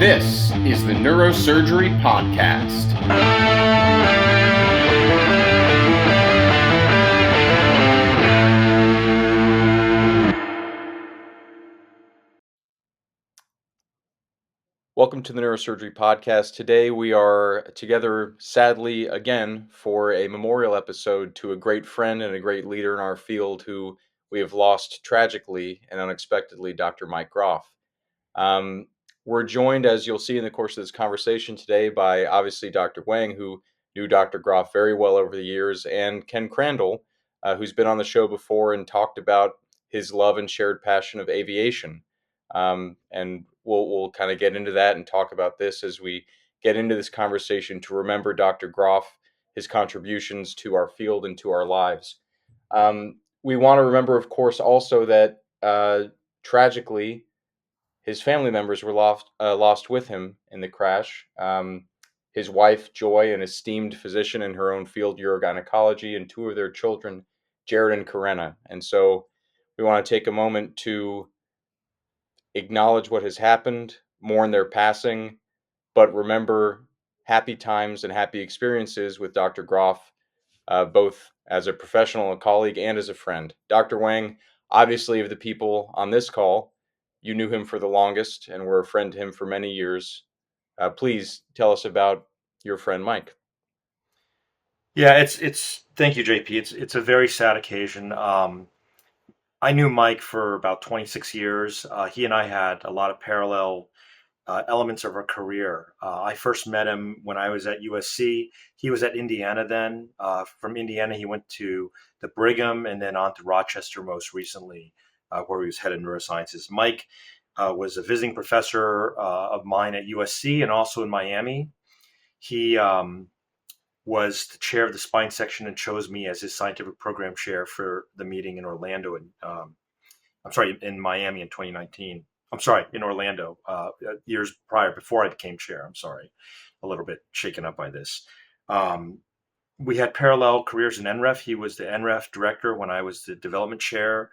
This is the Neurosurgery Podcast. Welcome to the Neurosurgery Podcast. Today we are together, sadly, again, for a memorial episode to a great friend and a great leader in our field who we have lost tragically and unexpectedly, Dr. Mike Groff. Um, we're joined, as you'll see in the course of this conversation today, by obviously Dr. Wang, who knew Dr. Groff very well over the years, and Ken Crandall, who's been on the show before and talked about his love and shared passion of aviation. And we'll kind of get into that and talk about this as we get into this conversation to remember Dr. Groff, his contributions to our field and to our lives. We want to remember, of course, also that tragically, his family members were lost with him in the crash. His wife, Joy, an esteemed physician in her own field, urogynecology, and two of their children, Jared and Karenna. And so we want to take a moment to acknowledge what has happened, mourn their passing, but remember happy times and happy experiences with Dr. Groff, both as a professional, a colleague, and as a friend. Dr. Wang, obviously, of the people on this call, you knew him for the longest and were a friend to him for many years. Please tell us about your friend Mike. Yeah, it's thank you, JP. It's a very sad occasion. I knew Mike for about 26 years. He and I had a lot of parallel elements of our career. I first met him when I was at USC. He was at Indiana then. From Indiana, he went to the Brigham and then on to Rochester most recently, where he was head of neurosciences. Mike was a visiting professor of mine at USC and also in Miami. He was the chair of the spine section and chose me as his scientific program chair for the meeting in Orlando. And in Miami in 2019. In Orlando years prior, before I became chair. I'm sorry, a little bit shaken up by this. We had parallel careers in NREF. He was the NREF director when I was the development chair.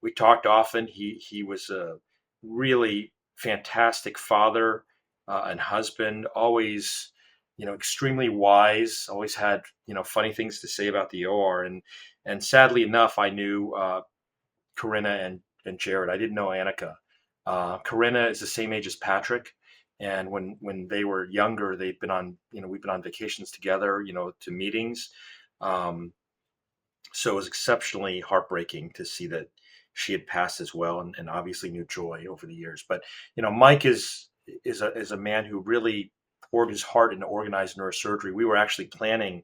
We talked often. He was a really fantastic father and husband, always extremely wise, always had funny things to say about the OR. And sadly enough, I knew Corinna and Jared. I didn't know Annika. Corinna is the same age as Patrick, and when they were younger, we've been on vacations together, to meetings. So it was exceptionally heartbreaking to see that she had passed as well, and obviously knew Joy over the years. But Mike is a man who really poured his heart into organized neurosurgery. We were actually planning.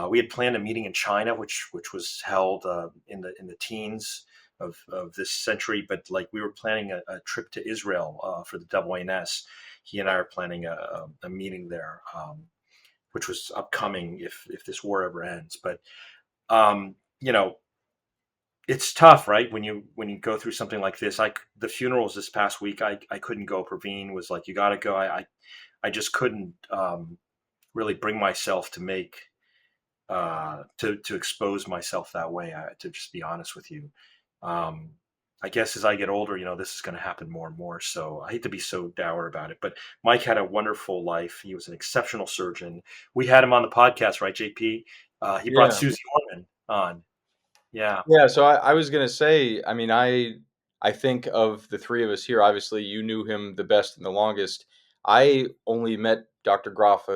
We had planned a meeting in China, which was held in the teens of this century, but like we were planning a trip to Israel for the AANS. He and I are planning a meeting there, which was upcoming if this war ever ends. But um, you know, it's tough, right? When you go through something like this. The funerals this past week, I couldn't go. Praveen was like, "You got to go." I just couldn't really bring myself to make to expose myself that way. To just be honest with you. Um, I guess as I get older, this is going to happen more and more. So I hate to be so dour about it, but Mike had a wonderful life. He was an exceptional surgeon. We had him on the podcast, right, JP? He brought Yeah. Susie Orman on. Yeah. Yeah, so I was gonna say, I mean, I think of the three of us here, obviously you knew him the best and the longest. I only met Dr. Groff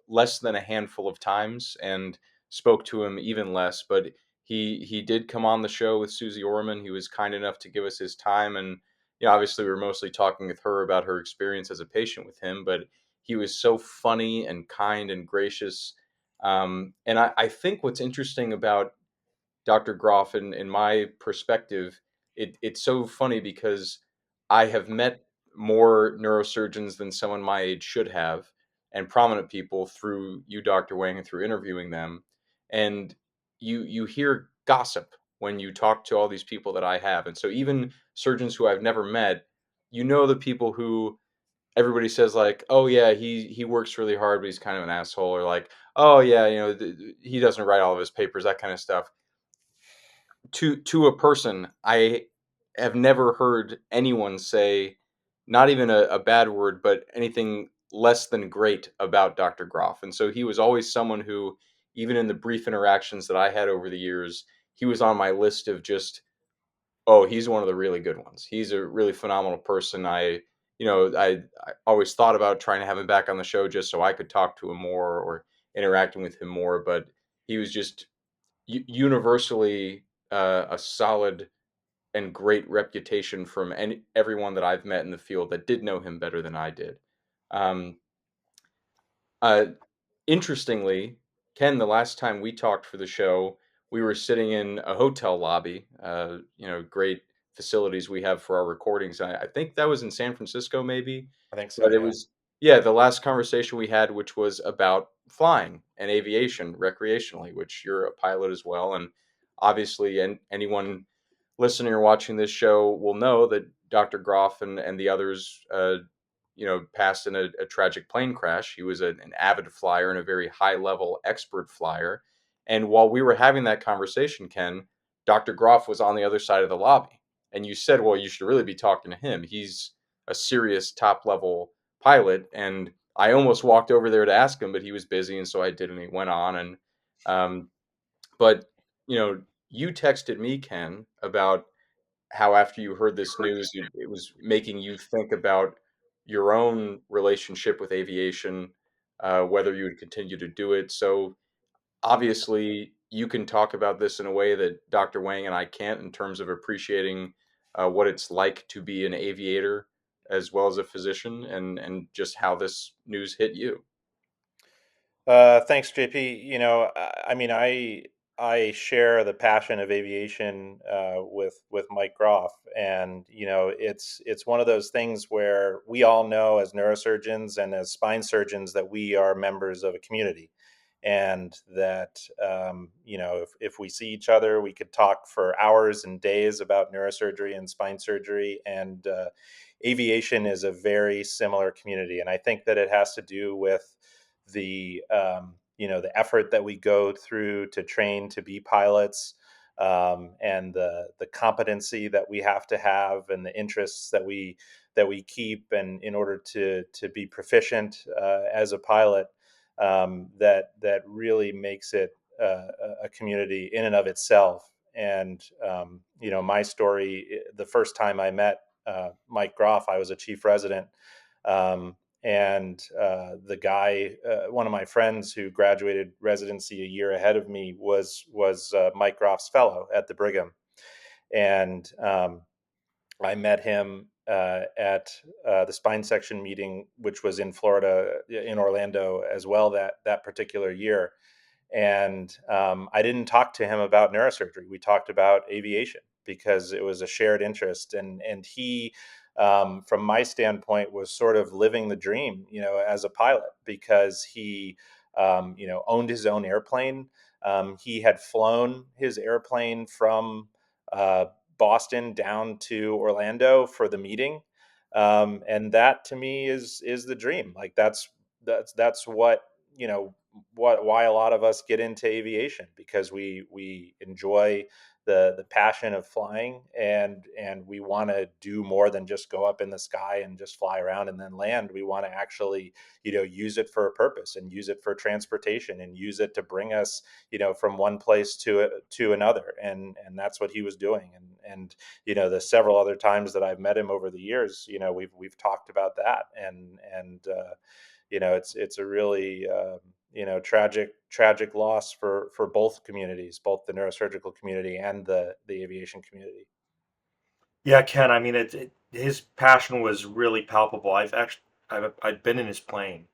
less than a handful of times and spoke to him even less, but he did come on the show with Susie Orman. He was kind enough to give us his time, and obviously we were mostly talking with her about her experience as a patient with him, but he was so funny and kind and gracious. And I think what's interesting about Dr. Groff, in my perspective, it's so funny because I have met more neurosurgeons than someone my age should have, and prominent people through you, Dr. Wang, and through interviewing them. And you hear gossip when you talk to all these people that I have. And so even surgeons who I've never met, the people who everybody says like, "Oh yeah, he works really hard, but he's kind of an asshole," or like, "Oh yeah, he doesn't write all of his papers," that kind of stuff. To a person, I have never heard anyone say not even a bad word, but anything less than great about Dr. Groff. And so he was always someone who, even in the brief interactions that I had over the years, he was on my list of just, oh, he's one of the really good ones. He's a really phenomenal person. I always thought about trying to have him back on the show just so I could talk to him more or interacting with him more. But he was just universally a solid and great reputation from everyone that I've met in the field that did know him better than I did. Um, uh, Interestingly, Ken, the last time we talked for the show, we were sitting in a hotel lobby. Great facilities we have for our recordings. I think that was in San Francisco, maybe, I think so, but it yeah. was, yeah, the last conversation we had, which was about flying and aviation recreationally, which you're a pilot as well, and obviously, and anyone listening or watching this show will know that Dr. Groff and the others, passed in a tragic plane crash. He was an avid flyer and a very high level expert flyer. And while we were having that conversation, Ken, Dr. Groff was on the other side of the lobby. And you said, well, you should really be talking to him. He's a serious top level pilot. And I almost walked over there to ask him, but he was busy. And so I did. And he went on. Um, but, you texted me, Ken, about how after you heard this news, it was making you think about your own relationship with aviation, whether you would continue to do it. So obviously, you can talk about this in a way that Dr. Wang and I can't, in terms of appreciating what it's like to be an aviator as well as a physician, and just how this news hit you. Thanks, JP. I mean, I share the passion of aviation with Mike Groff, and it's one of those things where we all know as neurosurgeons and as spine surgeons that we are members of a community, and that if we see each other, we could talk for hours and days about neurosurgery and spine surgery, and aviation is a very similar community, and I think that it has to do with the effort that we go through to train to be pilots, and the competency that we have to have, and the interests that we keep, and in order to be proficient as a pilot, that really makes it a community in and of itself. And my story, the first time I met Mike Groff, I was a chief resident. And the guy, one of my friends who graduated residency a year ahead of me, was Mike Groff's fellow at the Brigham, and I met him at the spine section meeting, which was in Florida, in Orlando as well, that particular year. And I didn't talk to him about neurosurgery. We talked about aviation because it was a shared interest, and he, from my standpoint, was sort of living the dream, as a pilot, because he, owned his own airplane. He had flown his airplane from uh, Boston down to Orlando for the meeting, and that to me is the dream. Like that's what why a lot of us get into aviation, because we enjoy the passion of flying, and we want to do more than just go up in the sky and just fly around and then land. We want to actually use it for a purpose, and use it for transportation, and use it to bring us from one place to another, and that's what he was doing. And the several other times that I've met him over the years, we've talked about that, and it's a really tragic loss for both communities, both the neurosurgical community and the aviation community. Yeah, Ken. I mean, his passion was really palpable. I've been in his plane,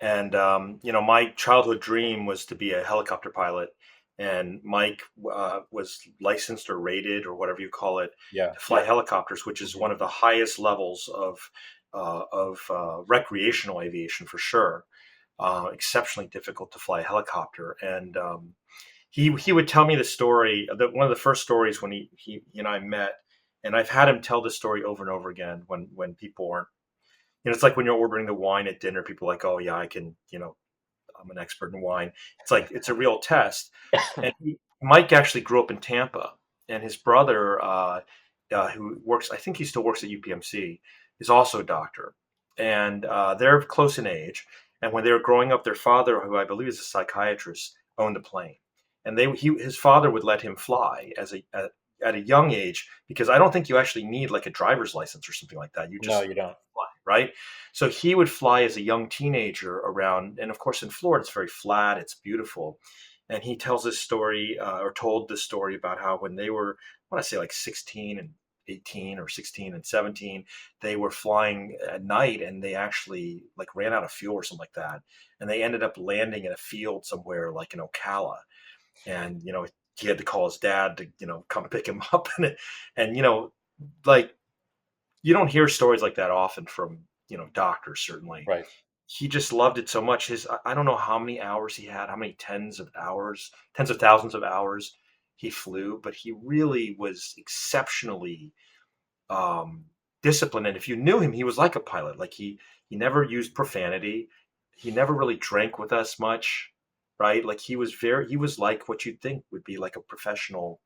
and my childhood dream was to be a helicopter pilot. And Mike was licensed or rated or whatever you call it Yeah. to fly helicopters, which is Mhm. one of the highest levels of recreational aviation for sure. Exceptionally difficult to fly a helicopter, and he would tell me the story. One of the first stories when he and I met, and I've had him tell this story over and over again when people aren't. It's like when you're ordering the wine at dinner, people are like, oh yeah, I can, I'm an expert in wine. It's like it's a real test. And Mike actually grew up in Tampa, and his brother, who works, I think he still works at UPMC. is also a doctor, and they're close in age. And when they were growing up, their father, who I believe is a psychiatrist, owned a plane, and his father would let him fly at a young age, because I don't think you actually need like a driver's license or something like that. You No, just you don't. fly, right? So he would fly as a young teenager around, and of course in Florida it's very flat, it's beautiful. And he tells this story, or told this story about how when they were, I want to say like 16 and 18 or 16 and 17, they were flying at night and they actually like ran out of fuel or something like that. And they ended up landing in a field somewhere like in Ocala. And, he had to call his dad to, come pick him up. And, like, you don't hear stories like that often from, doctors, certainly. Right. He just loved it so much. I don't know how many hours he had, how many tens of hours, tens of thousands of hours he flew, but he really was exceptionally um, disciplined. And if you knew him, he was like a pilot. Like he never used profanity. He never really drank with us much, right? Like he was like what you'd think would be like a professional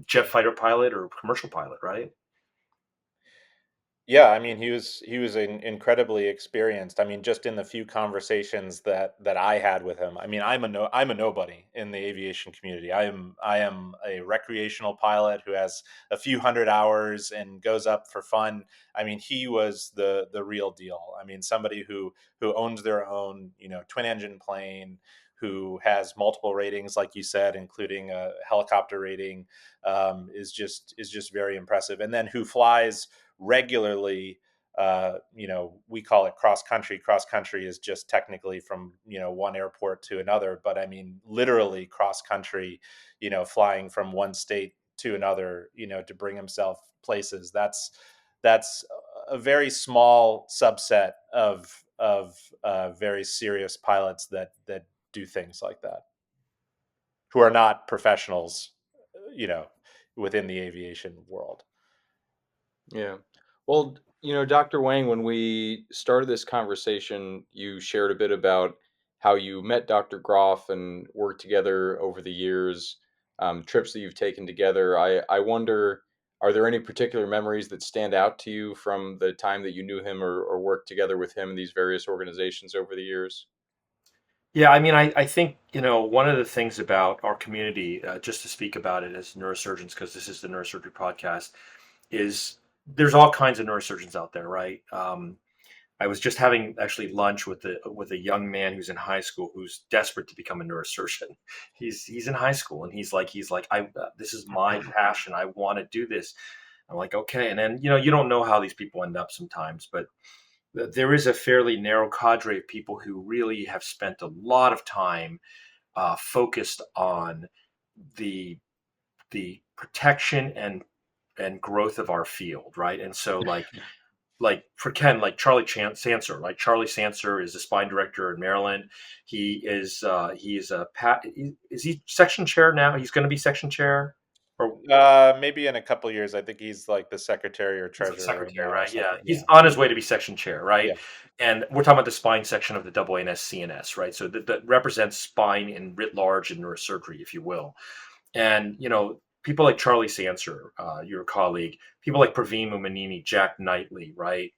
jet fighter pilot or commercial pilot, right? Yeah, I mean, he was incredibly experienced. I mean, just in the few conversations that I had with him. I mean, I'm a nobody in the aviation community. I am a recreational pilot who has a few hundred hours and goes up for fun. I mean, he was the real deal. I mean, somebody who owns their own, twin engine plane, who has multiple ratings, like you said, including a helicopter rating, is just very impressive. And then who flies regularly. We call it cross country. Cross country is just technically from one airport to another, but I mean literally cross country, flying from one state to another, to bring himself places. That's a very small subset of very serious pilots that do things like that, who are not professionals, you know, within the aviation world. Yeah. Well, Dr. Wang, when we started this conversation, you shared a bit about how you met Dr. Groff and worked together over the years, trips that you've taken together. I wonder, are there any particular memories that stand out to you from the time that you knew him or worked together with him in these various organizations over the years? Yeah, I mean, I think, one of the things about our community, just to speak about it as neurosurgeons, because this is the neurosurgery podcast, is there's all kinds of neurosurgeons out there, right? I was just having actually lunch with a young man who's in high school who's desperate to become a neurosurgeon. He's in high school and he's like I this is my passion. I want to do this. I'm like, okay. And then you don't know how these people end up sometimes, but there is a fairly narrow cadre of people who really have spent a lot of time focused on the protection and growth of our field, right? And so like for Ken, like Sanser, like Charlie Sanser is a spine director in Maryland. He is is he section chair now? He's going to be section chair, or Maybe in a couple years. I think he's like the secretary or he's the treasurer right secretary, now or right? Yeah, something. Yeah, he's on his way to be section chair, right? yeah, And we're talking about the spine section of the AANS CNS, right? So that represents spine in writ large in neurosurgery, if you will. And people like Charlie Sanser, your colleague, people like Praveen Mumanini, Jack Knightley, right?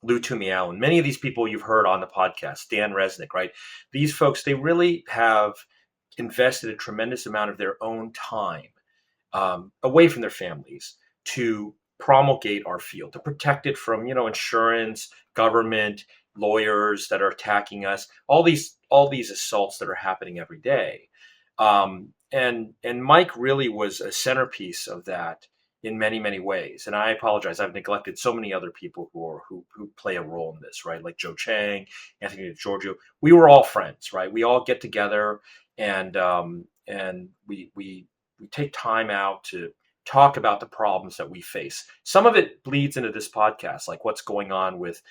Lou Toomey Allen, many of these people you've heard on the podcast, Dan Resnick, right? These folks, they really have invested a tremendous amount of their own time away from their families to promulgate our field, to protect it from, insurance, government, lawyers that are attacking us, all these assaults that are happening every day. And Mike really was a centerpiece of that in many many ways. And I apologize, I've neglected so many other people who play a role in this, right? Like Joe Chang, Anthony Giorgio. We were all friends, right? We all get together and we take time out to talk about the problems that we face. Some of it bleeds into this podcast, like what's going on with,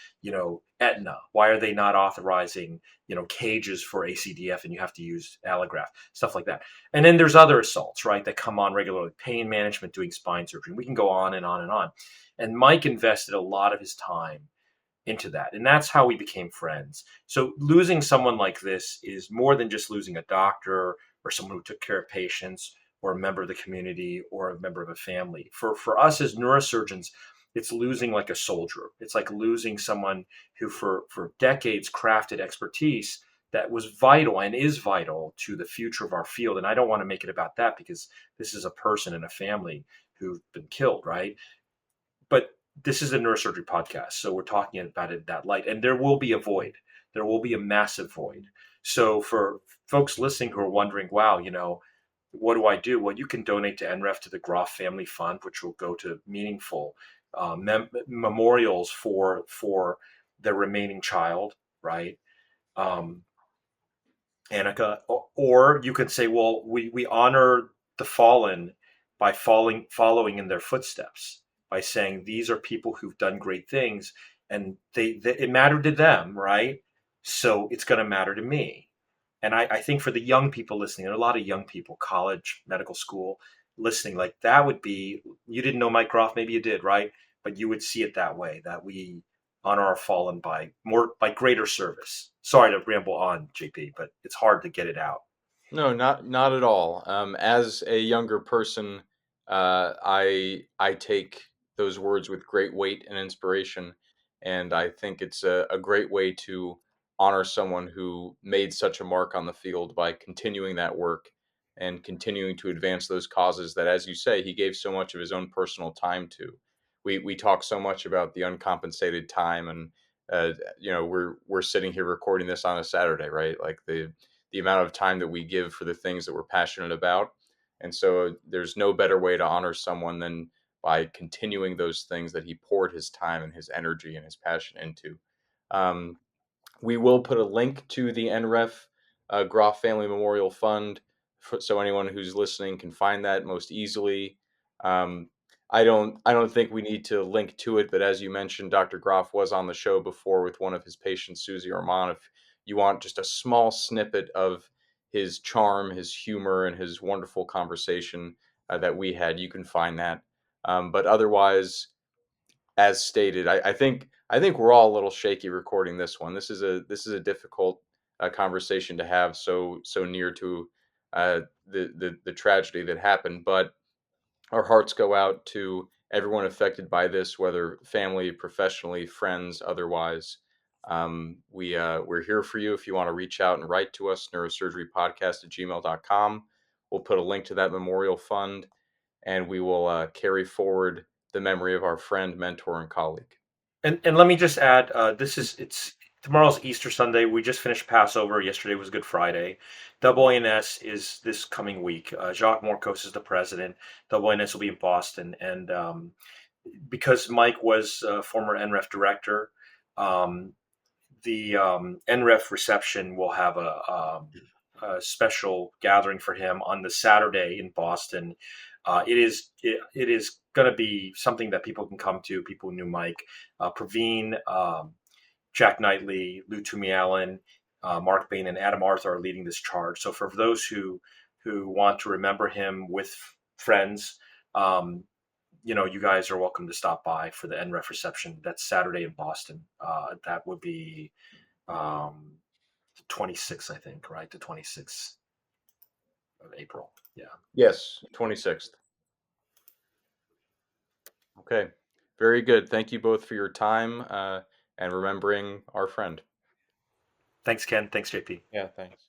Aetna. Why are they not authorizing, cages for ACDF and you have to use allograft, stuff like that. And then there's other assaults, right, that come on regularly, pain management, doing spine surgery. We can go on and on and on. And Mike invested a lot of his time into that. And that's how we became friends. So losing someone like this is more than just losing a doctor or someone who took care of patients or a member of the community or a member of a family. For us as neurosurgeons, It's losing like a soldier. It's like losing someone who for decades crafted expertise that was vital and is vital to the future of our field. And I don't want to make it about that, because this is a person and a family who've been killed, right? But this is a neurosurgery podcast, so we're talking about it in that light. And there will be a void. There will be a massive void. So for folks listening who are wondering, wow, what do I do? Well, you can donate to NREF, to the Groff Family Fund, which will go to meaningful memorials for their remaining child, right? Um, Annika, or you could say, well, we honor the fallen by following in their footsteps, by saying these are people who've done great things, and they it mattered to them, right? So it's going to matter to me. And I think for the young people listening, there are a lot of young people, college, medical school, listening, like that would be, you didn't know Mike Groff, maybe you did, right? But you would see it that way, that we honor our fallen by greater service. Sorry to ramble on, JP, but it's hard to get it out. No, not at all. As a younger person, I take those words with great weight and inspiration, and I think it's a great way to honor someone who made such a mark on the field by continuing that work and continuing to advance those causes that, as you say, he gave so much of his own personal time to. We talk so much about the uncompensated time, and we're sitting here recording this on a Saturday, right? Like the amount of time that we give for the things that we're passionate about. And so there's no better way to honor someone than by continuing those things that he poured his time and his energy and his passion into. Um, we will put a link to the NREF Groff Family Memorial Fund, so anyone who's listening can find that most easily. Um, I don't think we need to link to it, but as you mentioned, Dr. Groff was on the show before with one of his patients, Susie Orman. If you want just a small snippet of his charm, his humor, and his wonderful conversation that we had, you can find that. But otherwise, as stated, I think we're all a little shaky recording this one. This is a difficult conversation to have so near to the tragedy that happened. But our hearts go out to everyone affected by this, whether family, professionally, friends, otherwise. We're here for you if you want to reach out and write to us, neurosurgerypodcast@gmail.com. We'll put a link to that memorial fund, and we will carry forward the memory of our friend, mentor, and colleague. And let me just add, it's tomorrow's Easter Sunday. We just finished Passover. Yesterday was Good Friday. AANS is this coming week. Jacques Morcos is the president. AANS will be in Boston, and because Mike was a former NREF director, um, the NREF reception will have a special gathering for him on the Saturday in Boston. It is going to be something that people can come to. People who knew Mike, Praveen, Jack Knightley, Lou Toomey Allen, Mark Bain, and Adam Arthur are leading this charge. So for those who want to remember him with friends, you guys are welcome to stop by for the NREF reception. That's Saturday in Boston. That would be the 26th, I think, right? The 26th of April. Yeah. Yes, 26th. Okay, very good. Thank you both for your time and remembering our friend. Thanks, Ken. Thanks, JP. Yeah, thanks.